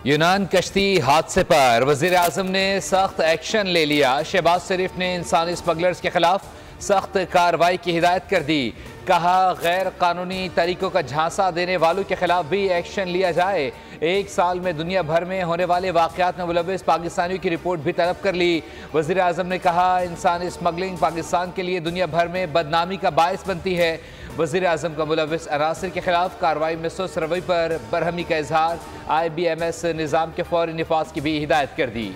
यूनान कश्ती हादसे पर वज़ीर आज़म ने सख्त एक्शन ले लिया। शहबाज शरीफ ने इंसानी स्मगलर्स के खिलाफ सख्त कार्रवाई की हिदायत कर दी। कहा, गैर कानूनी तरीकों का झांसा देने वालों के खिलाफ भी एक्शन लिया जाए। एक साल में दुनिया भर में होने वाले वाक़यात में मुलव्विस पाकिस्तानियों की रिपोर्ट भी तलब कर ली। वज़ीर आज़म ने कहा, इंसानी स्मगलिंग पाकिस्तान के लिए दुनिया भर में बदनामी का बायस बनती है। वज़ीर आज़म का मुलव्विस अनासर के खिलाफ कार्रवाई में सुस्त रवैये पर बरहमी का इजहार। IBMS निज़ाम के फौरी निफाज की भी हिदायत कर दी।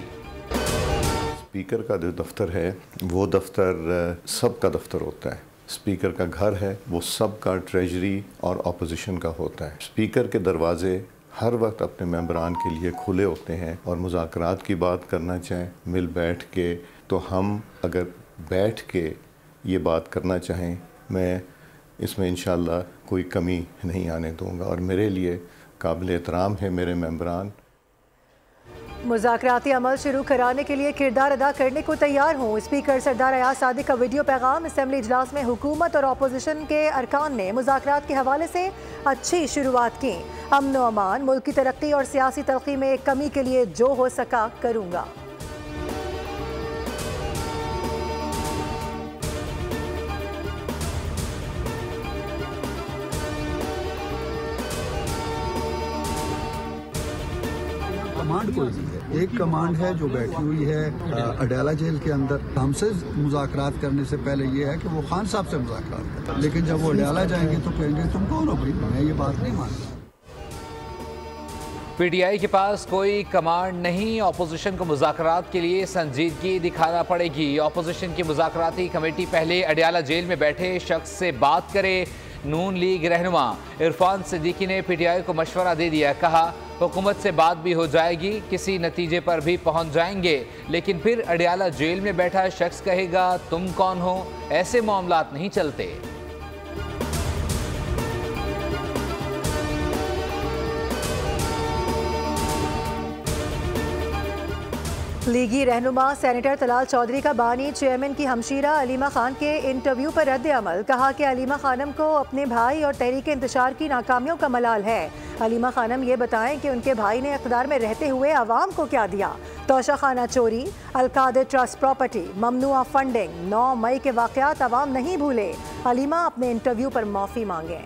स्पीकर का जो दफ्तर है वो दफ्तर सबका दफ्तर होता है। स्पीकर का घर है वो सबका ट्रेजरी और अपोजिशन का होता है। स्पीकर के दरवाजे हर वक्त अपने मेंबरान के लिए खुले होते हैं और मुज़ाकरात की बात करना चाहें मिल बैठ के, तो हम अगर बैठ के ये बात करना चाहें, मैं इसमें इंशाअल्लाह कोई कमी नहीं आने दूंगा और मेरे लिए काबिल एहतराम है मेरे मेंबरान। मुज़ाकराती अमल शुरू कराने के लिए किरदार अदा करने को तैयार हूँ। स्पीकर सरदार अयाज सादिक का वीडियो पैगाम। असेंबली इजलास में हुकूमत और अपोजिशन के अरकान ने मुज़ाकरात के हवाले से अच्छी शुरुआत की। अमन व अमान, मुल्क की तरक्की और सियासी तरक्की में कमी के लिए जो हो सका करूँगा। कमांड कोई नहीं है, एक कमांड है जो बैठी हुई है अडाला जेल के अंदर। हमसे मुज़ाकरात करने से पहले ये है कि वो खान साहब से मुज़ाकरात करें, लेकिन जब वो अडाला जाएंगे तो कहेंगे तुम कौन हो भाई, मैं ये बात नहीं मानता। PTI के पास कोई कमांड नहीं। अपोजिशन को मुज़ाकरात के लिए संजीदगी दिखाना पड़ेगी। अपोजिशन की मुज़ाकराती कमेटी पहले अडयाला जेल में बैठे शख्स से बात करे। नून लीग रहनुमा इरफान सिद्दीकी ने PTI को मशवरा दे दिया। कहा, हुकूमत से बात भी हो जाएगी, किसी नतीजे पर भी पहुंच जाएंगे, लेकिन फिर अडयाला जेल में बैठा शख्स कहेगा तुम कौन हो। ऐसे मामलात नहीं चलते। लीगी रहनुमा सेनेटर तलाल चौधरी का बानी चेयरमैन की हमशीरा अलीमा खान के इंटरव्यू पर रद्द अमल। कहा कि अलीमा खानम को अपने भाई और तहरीक इंतशार की नाकामियों का मलाल है। अलीमा खानम ये बताएं कि उनके भाई ने इक़्तिदार में रहते हुए आवाम को क्या दिया। तोशा खाना चोरी, अलकादर ट्रस्ट प्रॉपर्टी, ममनुआ फंडिंग, 9 मई के वाक़यात आवाम नहीं भूले। अलीमा अपने इंटरव्यू पर माफ़ी मांगें।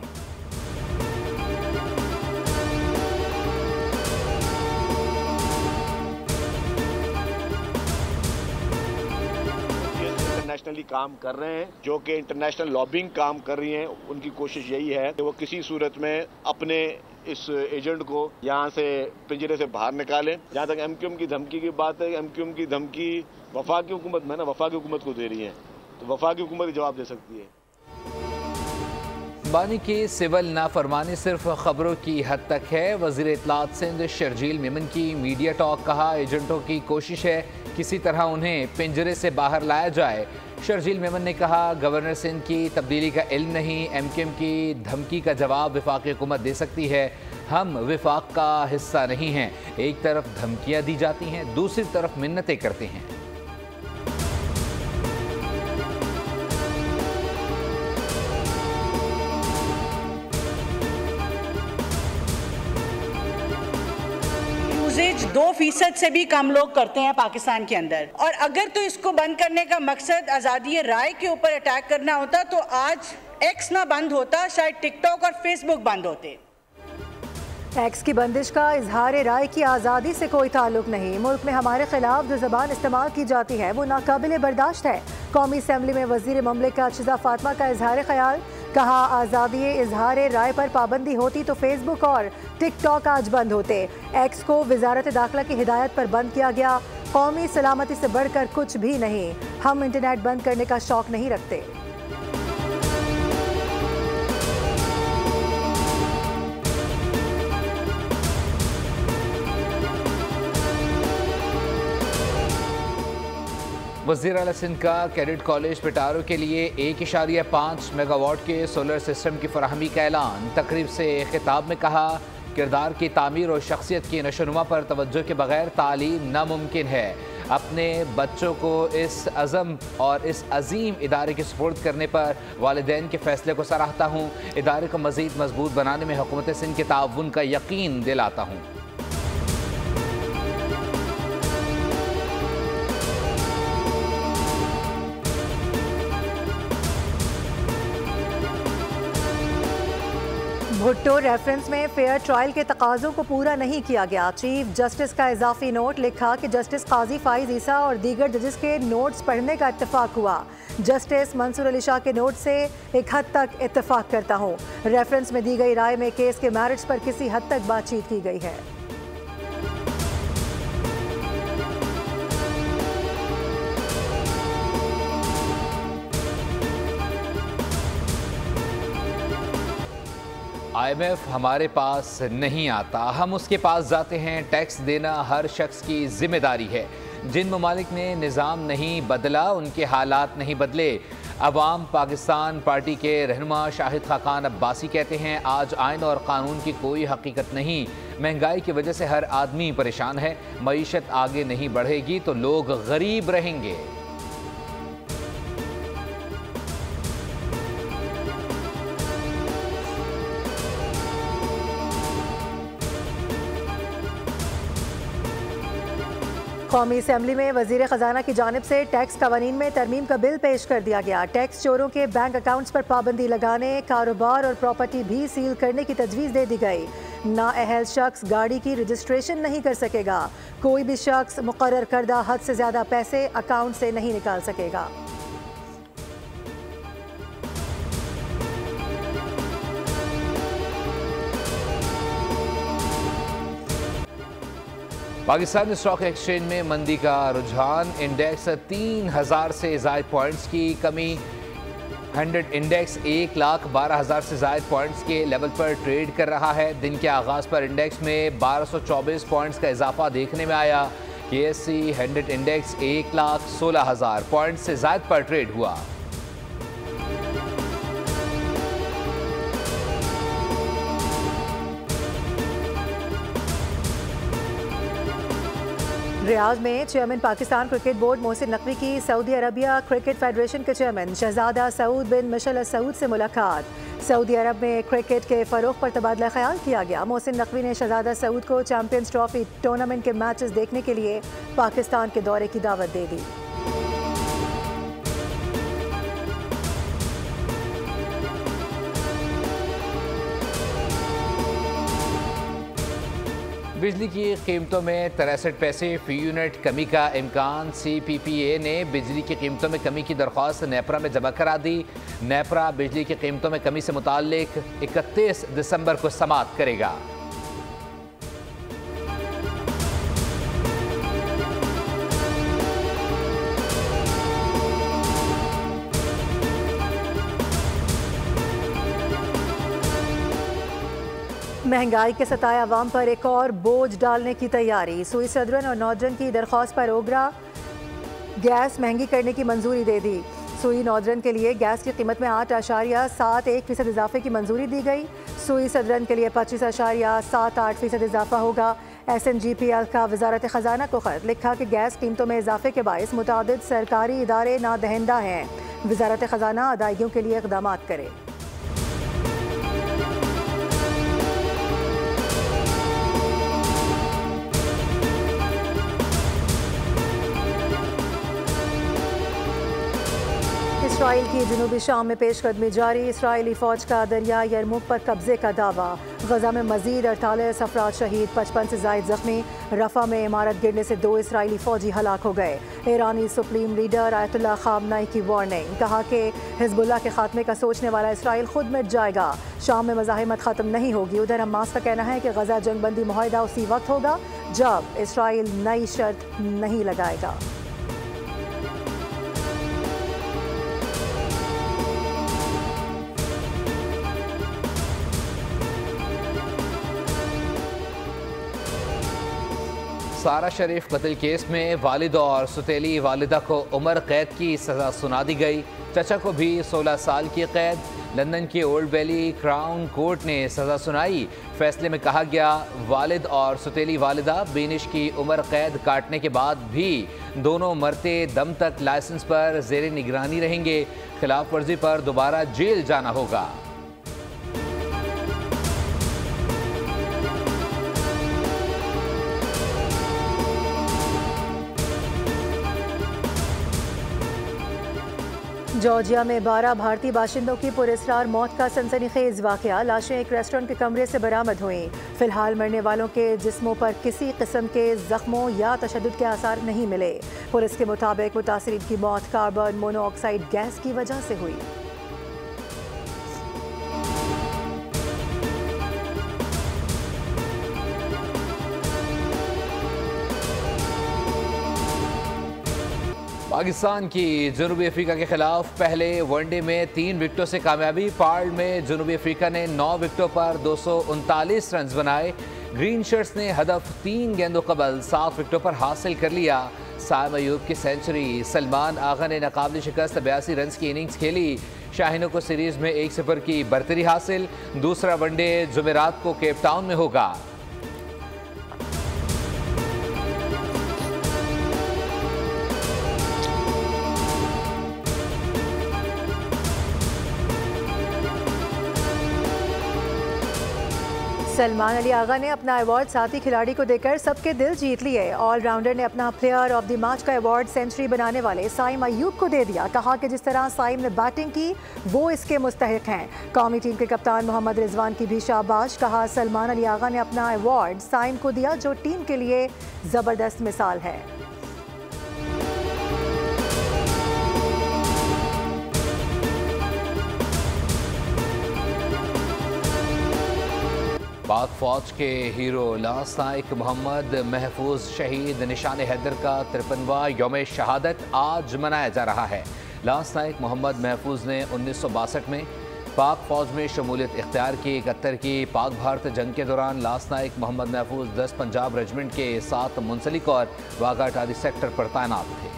इंटरनेशनली काम कर रहे हैं, जो कि इंटरनेशनल लॉबिंग काम कर रही हैं। उनकी कोशिश यही है कि वो किसी सूरत में अपने इस एजेंट को यहाँ से पिंजरे से बाहर निकालें। जहाँ तक MQM की धमकी की बात है, MQM की धमकी वफाकी हुकूमत में वफाकी हुकूमत को दे रही है, तो वफाकी हुकूमत जवाब दे सकती है। बानी की सिविल नाफरमानी सिर्फ खबरों की हद तक है। वज़ीर इत्तलात सिंध शर्जील मेमन की मीडिया टॉक। कहा, एजेंटों की कोशिश है किसी तरह उन्हें पिंजरे से बाहर लाया जाए। शर्जील मेमन ने कहा, गवर्नर सिंध की तब्दीली का इल्म नहीं, MQM की धमकी का जवाब वफाकी हुकूमत दे सकती है। हम वफाक का हिस्सा नहीं हैं। एक तरफ धमकियाँ दी जाती हैं, दूसरी तरफ मिन्नतें करते हैं। यूसेज 2% से भी कम लोग करते हैं पाकिस्तान के अंदर, और अगर तो इसको बंद करने का मकसद आज़ादी राय के ऊपर अटैक करना होता तो आज X ना बंद होता, शायद टिकटॉक और फेसबुक बंद होते। एक्स की बंदिश का इजहार राय की आज़ादी से कोई ताल्लुक नहीं। मुल्क में हमारे खिलाफ जो ज़बान इस्तेमाल की जाती है वो नाकाबिल बर्दाश्त है। कौमी असम्बली में वज़ीर ममलिकत शिजा फातिमा का इजहार ख्याल। कहा, आज़ादी इजहार राय पर पाबंदी होती तो फेसबुक और टिकटॉक आज बंद होते। एक्स को वजारत दाखिला की हिदायत पर बंद किया गया। कौमी सलामती से बढ़कर कुछ भी नहीं। हम इंटरनेट बंद करने का शौक नहीं रखते। वज़ीर आला सिंध का कैडेट कॉलेज पिटारो के लिए 1.5 मेगावाट के सोलर सिस्टम की फराहमी का ऐलान। तकरीब से खिताब में कहा, किरदार की तामीर और शख्सियत की नशोनुमा पर तवज्जो के बगैर तालीम नामुमकिन है। अपने बच्चों को इस अज़म और इस अजीम इदारे की सपोर्ट करने पर वालिदैन के फ़ैसले को सराहता हूँ। इदारे को मज़ीद मजबूत बनाने में हुकूमत सिंध के ताउन का यकीन दिलाता हूँ। भुट्टो रेफरेंस में फेयर ट्रायल के तकाज़ों को पूरा नहीं किया गया। चीफ जस्टिस का इजाफी नोट लिखा कि जस्टिस काजी फाइज ईसा और दीगर जजेस के नोट्स पढ़ने का इत्तेफाक हुआ। जस्टिस मंसूर अली शाह के नोट से एक हद तक इत्तेफाक करता हूँ। रेफरेंस में दी गई राय में केस के मैरिट्स पर किसी हद तक बातचीत की गई है। IMF हमारे पास नहीं आता, हम उसके पास जाते हैं। टैक्स देना हर शख्स की जिम्मेदारी है। जिन ममालिक ने निज़ाम नहीं बदला उनके हालात नहीं बदले। अवाम पाकिस्तान पार्टी के रहनुमा शाहिद खाकान अब्बासी कहते हैं, आज आइन और कानून की कोई हकीकत नहीं। महंगाई की वजह से हर आदमी परेशान है। मईशत आगे नहीं बढ़ेगी तो लोग गरीब रहेंगे। कौमी असम्बली में वजीर खजाना की जानिब से टैक्स कवानीन में तरमीम का बिल पेश कर दिया गया। टैक्स चोरों के बैंक अकाउंट्स पर पाबंदी लगाने, कारोबार और प्रॉपर्टी भी सील करने की तजवीज़ दे दी गई। नाअहल शख्स गाड़ी की रजिस्ट्रेशन नहीं कर सकेगा। कोई भी शख्स मुकर्रर करदा हद से ज़्यादा पैसे अकाउंट से नहीं निकाल सकेगा। पाकिस्तान स्टॉक एक्सचेंज में मंदी का रुझान। इंडेक्स 3000 से ज़ायद पॉइंट्स की कमी। 100 इंडेक्स 1,12,000 से ज़ायद पॉइंट्स के लेवल पर ट्रेड कर रहा है। दिन के आगाज़ पर इंडेक्स में 1224 पॉइंट्स का इजाफा देखने में आया। KSE 100 इंडेक्स 1,16,000 पॉइंट्स से ज़ायद पर ट्रेड हुआ। रियाद में chairman Pakistan cricket board Mohsin Naqvi की सऊदी अरबिया क्रिकेट फेडरेशन के चेयरमैन शहजादा सऊद बिन मिशेल अल सऊद से मुलाकात। सऊदी अरब में क्रिकेट के फ़रोग़ पर तबादला ख्याल किया गया। मोहसिन नकवी ने शहजादा सऊद को चैंपियंस ट्रॉफी टूर्नामेंट के मैचेस देखने के लिए पाकिस्तान के दौरे की दावत दे दी। बिजली की कीमतों में 63 पैसे फी यूनिट कमी का इम्कान। CPPA ने बिजली की कीमतों में कमी की दरख्वास्त नेपरा में जमा करा दी। नेपरा बिजली की कीमतों में कमी से मुताल्लिक 31 दिसंबर को समाअत करेगा। महंगाई के सताए अवाम पर एक और बोझ डालने की तैयारी। सुई सदरन और नौजरन की दरख्वास्त पर ओगरा गैस महंगी करने की मंजूरी दे दी। सुई नौजरन के लिए गैस की कीमत में 8.71% इजाफे की मंजूरी दी गई। सुई सदरन के लिए 25.78% इजाफा होगा। SNGPL का वजारत खजाना को खत लिखा कि गैस कीमतों में इजाफे के बायस मुतादिद सरकारी इदारे नादहिंदा हैं। वजारत खजाना अदायगियों के लिए इक़दाम करे। इसराइल की जनूबी शाम में पेशकदमी जारी। इसराइली फ़ौज का दरिया यरमुक पर कब्जे का दावा। गजा में मजीद 48 अफराद शहीद, 55 से ज़ायद जख्मी। रफ़ा में इमारत गिरने से 2 इसराइली फ़ौजी हलाक हो गए। ईरानी सुप्रीम लीडर आयतुल्लाह ख़ामनेई की वार्निंग, कहा कि हिज़्बुल्लाह के खात्मे का सोचने वाला इसराइल खुद मिट जाएगा। शाम में मज़ाहिमत ख़त्म नहीं होगी। उधर हमास का कहना है कि गजा जंगबंदी मुआहिदा उसी वक्त होगा जब इसराइल नई शर्त नहीं लगाएगा। सारा शरीफ कत्ल केस में वालिद और सुतेली वालिदा को उम्र कैद की सज़ा सुना दी गई। चचा को भी 16 साल की कैद। लंदन के ओल्ड वैली क्राउन कोर्ट ने सज़ा सुनाई। फैसले में कहा गया, वालिद और सुतेली वालिदा बेनिश की उम्र कैद काटने के बाद भी दोनों मरते दम तक लाइसेंस पर ज़ेरे निगरानी रहेंगे। खिलाफ वर्जी पर दोबारा जेल जाना होगा। जॉर्जिया में 12 भारतीय बाशिंदों की पुरस्कार मौत का सनसनीखेज वाकया। लाशें एक रेस्टोरेंट के कमरे से बरामद हुई। फिलहाल मरने वालों के जिस्मों पर किसी किस्म के जख्मों या तशद्दुद के आसार नहीं मिले। पुलिस के मुताबिक मुतासिरीन की मौत कार्बन मोनोऑक्साइड गैस की वजह से हुई। पाकिस्तान की जनूबी अफ्रीका के खिलाफ पहले वनडे में 3 विकेटों से कामयाबी। पर्ल में जनूबी अफ्रीका ने 9 विकेटों पर 239 रन बनाए। ग्रीन शर्ट्स ने हदफ 3 गेंदों कबल 7 विकेटों पर हासिल कर लिया। साइम अयूब की सेंचुरी। सलमान आगा ने नाकाबिल शिकस्त 82 रन की इनिंग्स खेली। शाहीनों को सीरीज में 1-0 की बरतरी हासिल। दूसरा वनडे जुमेरात को केप टाउन में होगा। सलमान अली आगा ने अपना अवार्ड साथी खिलाड़ी को देकर सबके दिल जीत लिए। ऑलराउंडर ने अपना प्लेयर ऑफ द मैच का अवार्ड सेंचुरी बनाने वाले साइम अयूब को दे दिया। कहा कि जिस तरह साइम ने बैटिंग की वो इसके मुस्तहिक हैं। कौमी टीम के कप्तान मोहम्मद रिजवान की भी शाबाश। कहा सलमान अली आगा ने अपना अवार्ड साइम को दिया जो टीम के लिए ज़बरदस्त मिसाल है। पाक फौज के हीरो लांस नाइक मोहम्मद महफूज शहीद निशान हैदर का 53वां यौम शहादत आज मनाया जा रहा है। लांस नाइक मोहम्मद महफूज ने 1962 में पाक फौज में शमूलियत इख्तियार की। 71 की पाक भारत जंग के दौरान लांस नाइक मोहम्मद महफूज 10 पंजाब रेजिमेंट के साथ मुंसलिक और वाघा अटारी सेक्टर पर तैनात थे।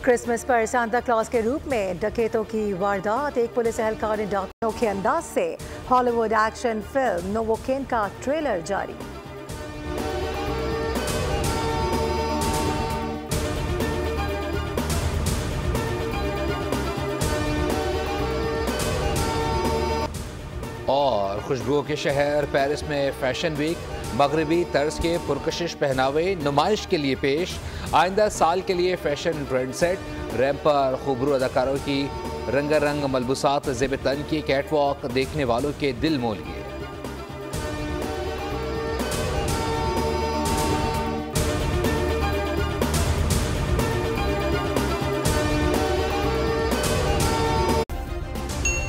क्रिसमस पर सांता क्लॉज के रूप में डकैतों की वारदात। एक पुलिस एहलकार ने डाकुओं के अंदाज से हॉलीवुड एक्शन फिल्म नोवोकेन का ट्रेलर जारी। और खुशबुओं के शहर पेरिस में फैशन वीक। मगरबी तर्ज के पुरकशिश पहनावे नुमाइश के लिए पेश। आइंदा साल के लिए फैशन ट्रेंड सेट। रैंप पर खूबरू अदाकारों की रंगारंग मलबूसात ज़ेब तन की कैटवॉक देखने वालों के दिल मोह लिए।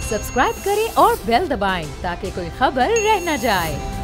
सब्सक्राइब करें और बेल दबाएं ताकि कोई खबर रह न जाए।